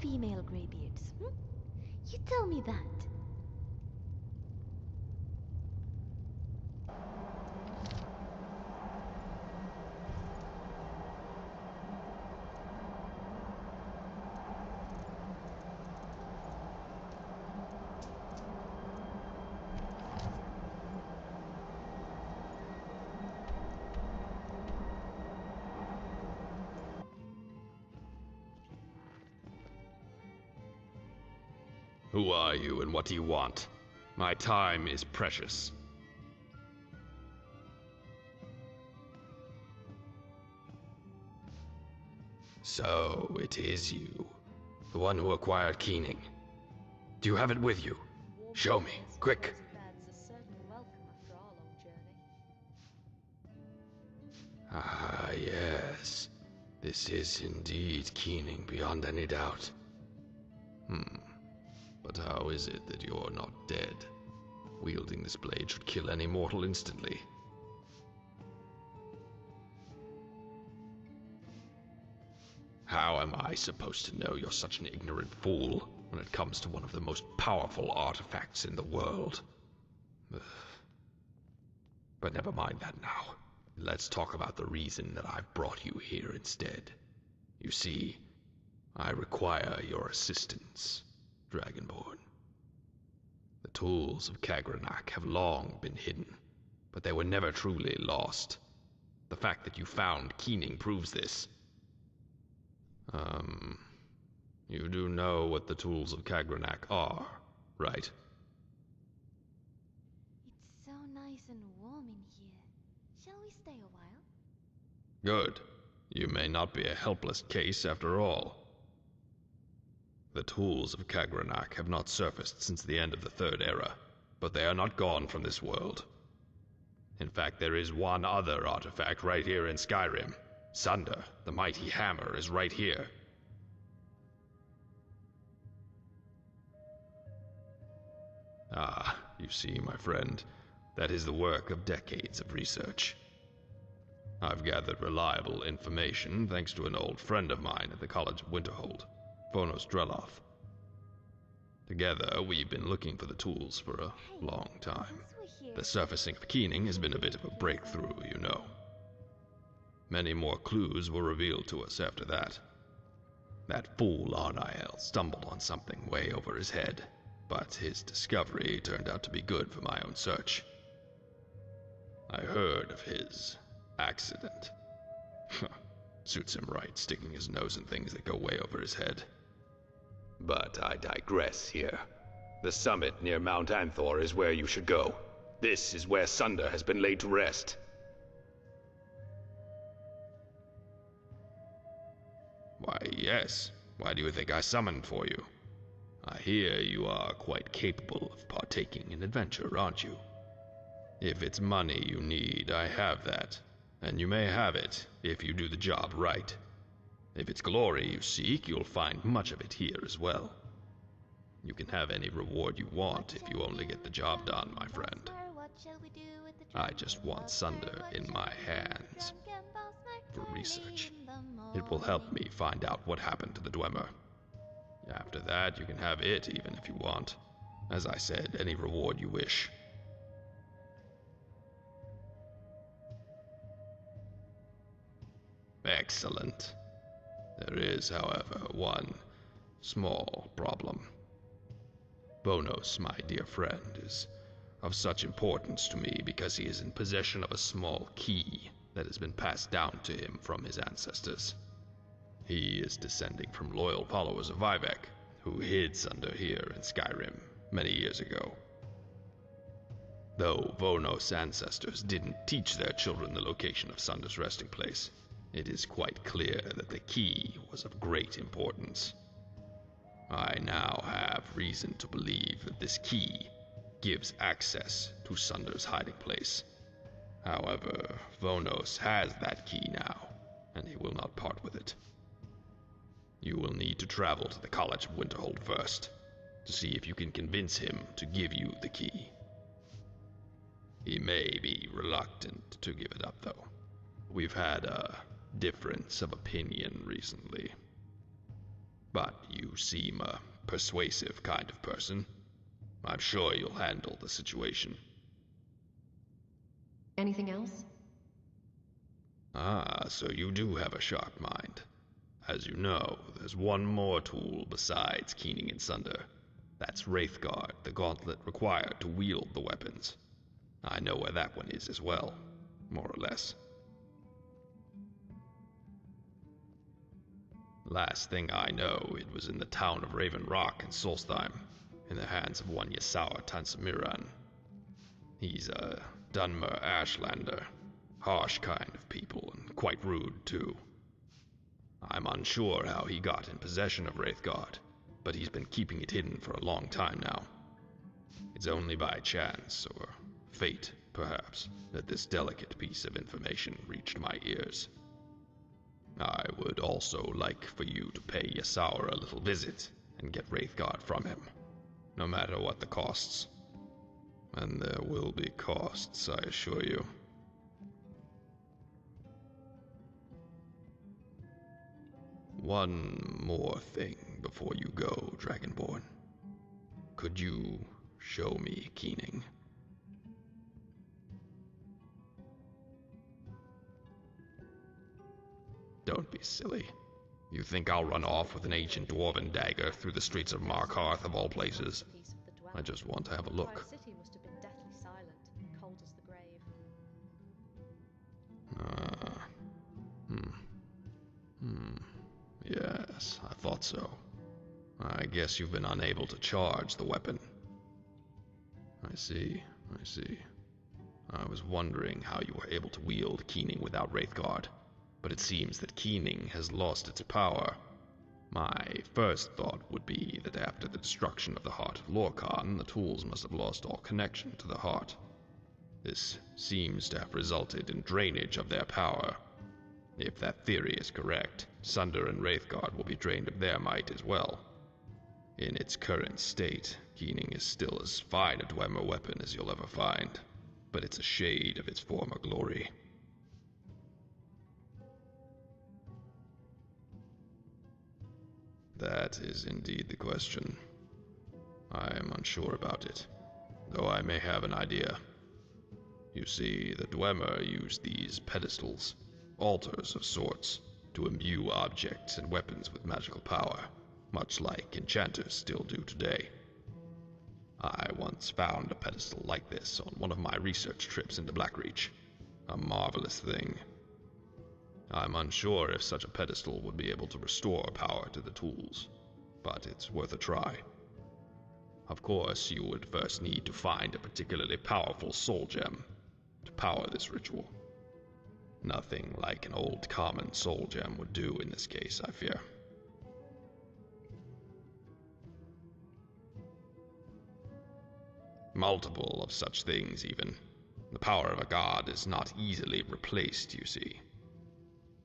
female greybeards? You tell me that. Who are you and what do you want? My time is precious. So, it is you. The one who acquired Keening. Do you have it with you? Show me, quick. Ah, yes. This is indeed Keening beyond any doubt. But how is it that you're not dead? Wielding this blade should kill any mortal instantly. How am I supposed to know you're such an ignorant fool when it comes to one of the most powerful artifacts in the world? But never mind that now. Let's talk about the reason that I've brought you here instead. You see, I require your assistance, Dragonborn. The tools of Kagrenac have long been hidden, but they were never truly lost. The fact that you found Keening proves this. You do know what the tools of Kagrenac are, right? It's so nice and warm in here. Shall we stay a while? Good. You may not be a helpless case after all. The tools of Kagrenac have not surfaced since the end of the Third Era, but they are not gone from this world. In fact, there is one other artifact right here in Skyrim. Sunder, the mighty hammer, is right here. Ah, you see, my friend, that is the work of decades of research. I've gathered reliable information thanks to an old friend of mine at the College of Winterhold, Vonos Dreloth. Together, we've been looking for the tools for a long time. The surfacing of Keening has been a bit of a breakthrough, you know. Many more clues were revealed to us after that. That fool Arnael stumbled on something way over his head, but his discovery turned out to be good for my own search. I heard of his accident. Suits him right, sticking his nose in things that go way over his head. But I digress here. The summit near Mount Anthor is where you should go. This is where Sunder has been laid to rest. Why, yes. Why do you think I summoned for you? I hear you are quite capable of partaking in adventure, aren't you? If it's money you need, I have that. And you may have it if you do the job right. If it's glory you seek, you'll find much of it here as well. You can have any reward you want if you only get the job done, my friend. I just want Sunder in my hands. For research. It will help me find out what happened to the Dwemer. After that, you can have it even if you want. As I said, any reward you wish. Excellent. There is, however, one small problem. Vonos, my dear friend, is of such importance to me because he is in possession of a small key that has been passed down to him from his ancestors. He is descending from loyal followers of Vivek, who hid Sunder here in Skyrim many years ago. Though Vonos' ancestors didn't teach their children the location of Sunder's resting place, it is quite clear that the key was of great importance. I now have reason to believe that this key gives access to Sunder's hiding place. However, Vonos has that key now, and he will not part with it. You will need to travel to the College of Winterhold first, to see if you can convince him to give you the key. He may be reluctant to give it up, though. We've had a difference of opinion recently. But you seem a persuasive kind of person. I'm sure you'll handle the situation. Anything else? Ah, so you do have a sharp mind. As you know, there's one more tool besides Keening and Sunder. That's Wraithguard, the gauntlet required to wield the weapons. I know where that one is as well, more or less. Last thing I know, it was in the town of Raven Rock in Solstheim, in the hands of one Yasawa Tansamiran. He's a Dunmer Ashlander, harsh kind of people, and quite rude too. I'm unsure how he got in possession of Wraithguard, but he's been keeping it hidden for a long time now. It's only by chance, or fate, perhaps, that this delicate piece of information reached my ears. I would also like for you to pay Yasawa a little visit and get Wraithguard from him, no matter what the costs. And there will be costs, I assure you. One more thing before you go, Dragonborn. Could you show me Keening? Don't be silly. You think I'll run off with an ancient dwarven dagger through the streets of Markarth of all places? I just want to have a look. The city must have been deathly silent, cold as the grave. Yes, I thought so. I guess you've been unable to charge the weapon. I see. I was wondering how you were able to wield Keening without Wraithguard, but it seems that Keening has lost its power. My first thought would be that after the destruction of the Heart of Lorkhan, the tools must have lost all connection to the heart. This seems to have resulted in drainage of their power. If that theory is correct, Sunder and Wraithguard will be drained of their might as well. In its current state, Keening is still as fine a Dwemer weapon as you'll ever find, but it's a shade of its former glory. That is indeed the question. I am unsure about it, though I may have an idea. You see, the Dwemer use these pedestals, altars of sorts, to imbue objects and weapons with magical power, much like enchanters still do today. I once found a pedestal like this on one of my research trips into Blackreach. A marvelous thing. I'm unsure if such a pedestal would be able to restore power to the tools, but it's worth a try. Of course, you would first need to find a particularly powerful soul gem to power this ritual. Nothing like an old common soul gem would do in this case, I fear. Multiple of such things, even. The power of a god is not easily replaced, you see.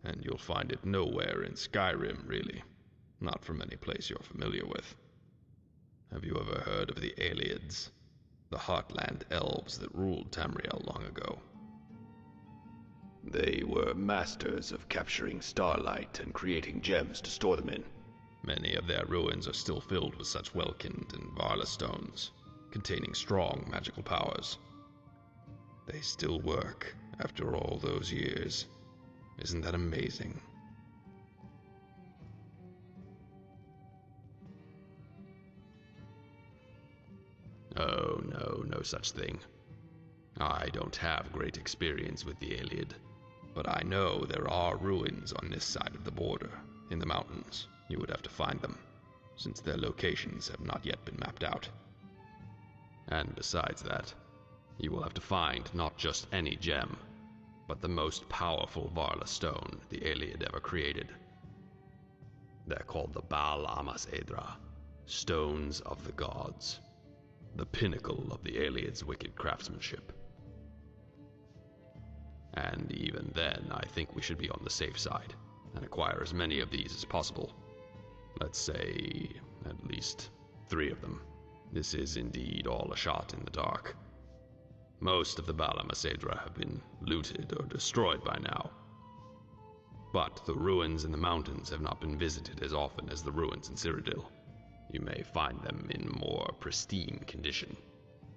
And you'll find it nowhere in Skyrim, really. Not from any place you're familiar with. Have you ever heard of the Aelids? The Heartland elves that ruled Tamriel long ago. They were masters of capturing starlight and creating gems to store them in. Many of their ruins are still filled with such Welkind and Varla stones, containing strong magical powers. They still work after all those years. Isn't that amazing? Oh, no such thing. I don't have great experience with the Aelid, but I know there are ruins on this side of the border, in the mountains. You would have to find them, since their locations have not yet been mapped out. And besides that, you will have to find not just any gem, but the most powerful Varla stone the Aelid ever created. They're called the Bal Amas Edra, Stones of the Gods, the pinnacle of the Aelid's wicked craftsmanship. And even then, I think we should be on the safe side, and acquire as many of these as possible. Let's say, at least 3 of them. This is indeed all a shot in the dark. Most of the Bala Masedra have been looted or destroyed by now. But the ruins in the mountains have not been visited as often as the ruins in Cyrodiil. You may find them in more pristine condition,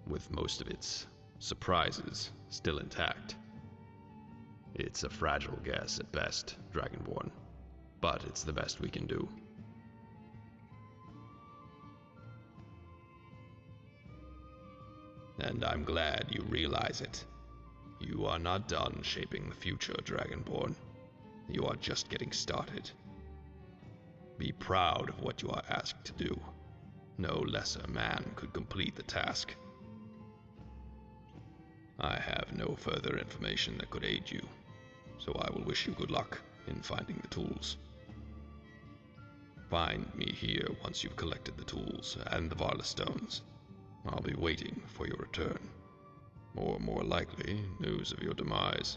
with most of its surprises still intact. It's a fragile guess at best, Dragonborn, but it's the best we can do. And I'm glad you realize it. You are not done shaping the future, Dragonborn. You are just getting started. Be proud of what you are asked to do. No lesser man could complete the task. I have no further information that could aid you, so I will wish you good luck in finding the tools. Find me here once you've collected the tools and the Varla stones. I'll be waiting for your return. Or more likely, news of your demise.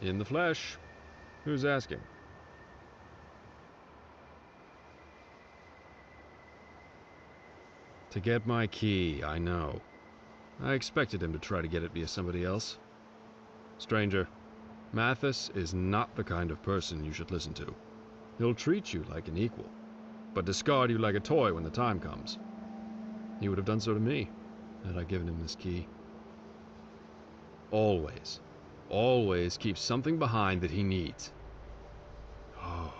In the flesh. Who's asking? To get my key, I know. I expected him to try to get it via somebody else. Stranger, Mathis is not the kind of person you should listen to. He'll treat you like an equal, but discard you like a toy when the time comes. He would have done so to me, had I given him this key. Always keep something behind that he needs. Oh,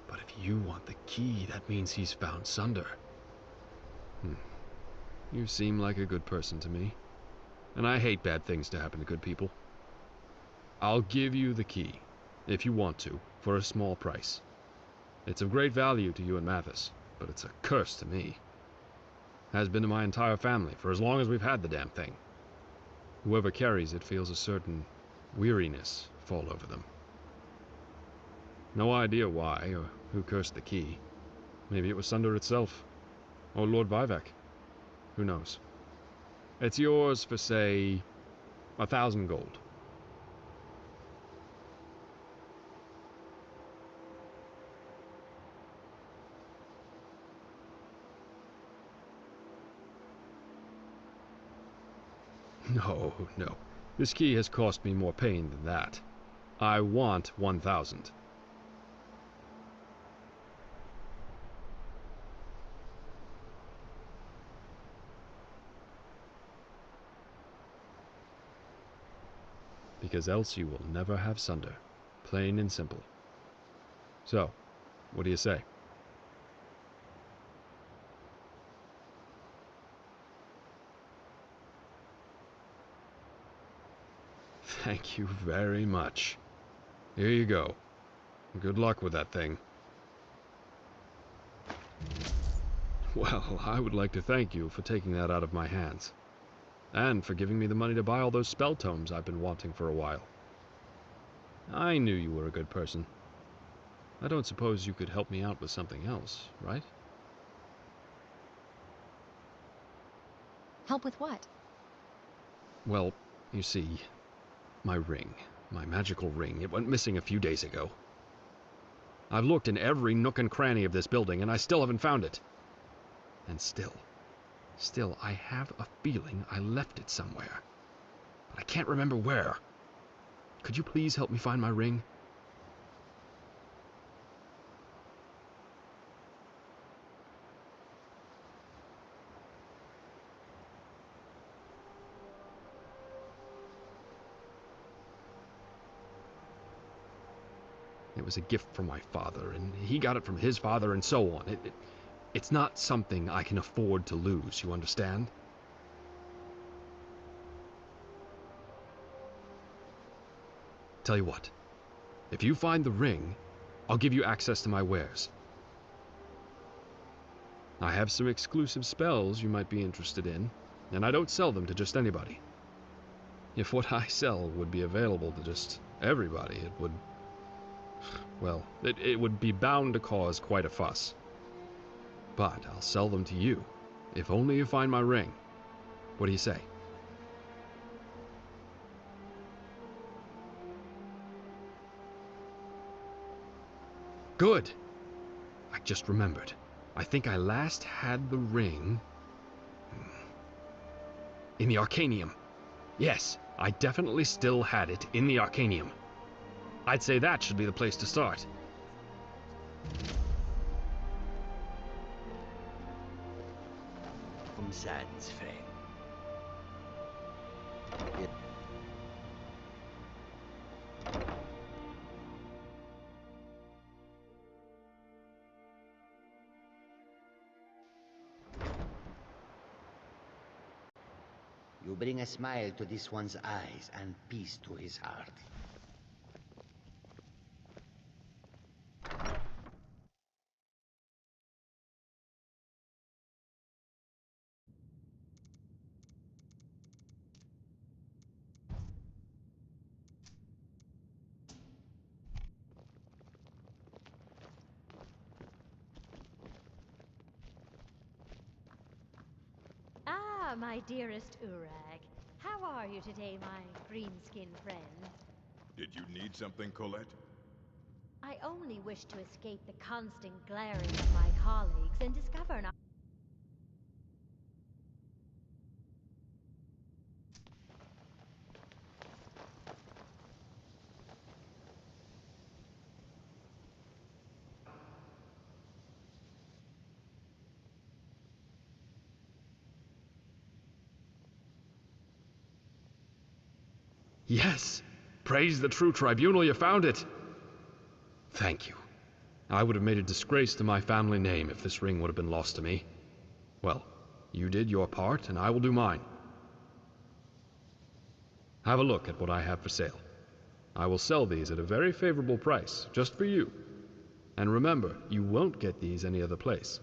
but if you want the key, that means he's found Sunder. You seem like a good person to me, and I hate bad things to happen to good people. I'll give you the key, if you want to, for a small price. It's of great value to you and Mathis, but it's a curse to me. Has been to my entire family for as long as we've had the damn thing. Whoever carries it feels a certain weariness fall over them. No idea why, or who cursed the key. Maybe it was Sunder itself, or Lord Vivek. Who knows? It's yours for, say, 1,000 gold. No. This key has cost me more pain than that. I want 1,000. Because else you will never have Sunder. Plain and simple. So, what do you say? Thank you very much. Here you go. Good luck with that thing. Well, I would like to thank you for taking that out of my hands. And for giving me the money to buy all those spell tomes I've been wanting for a while. I knew you were a good person. I don't suppose you could help me out with something else, right? Help with what? Well, you see, my ring, my magical ring, it went missing a few days ago. I've looked in every nook and cranny of this building, and I still haven't found it. And still, I have a feeling I left it somewhere. But I can't remember where. Could you please help me find my ring? It was a gift from my father, and he got it from his father, and so on. It's not something I can afford to lose, you understand? Tell you what, if you find the ring, I'll give you access to my wares. I have some exclusive spells you might be interested in, and I don't sell them to just anybody. If what I sell would be available to just everybody, it would... well, it would be bound to cause quite a fuss. But I'll sell them to you, if only you find my ring. What do you say? Good! I just remembered. I think I last had the ring... in the Arcanium. Yes, I definitely still had it in the Arcanium. I'd say that should be the place to start. You bring a smile to this one's eyes and peace to his heart. Ah, my dearest Urag. How are you today, my green-skinned friend? Did you need something, Colette? I only wish to escape the constant glaring of my colleagues and discover an... Yes! Praise the true tribunal, you found it! Thank you. I would have made a disgrace to my family name if this ring would have been lost to me. Well, you did your part, and I will do mine. Have a look at what I have for sale. I will sell these at a very favorable price, just for you. And remember, you won't get these any other place.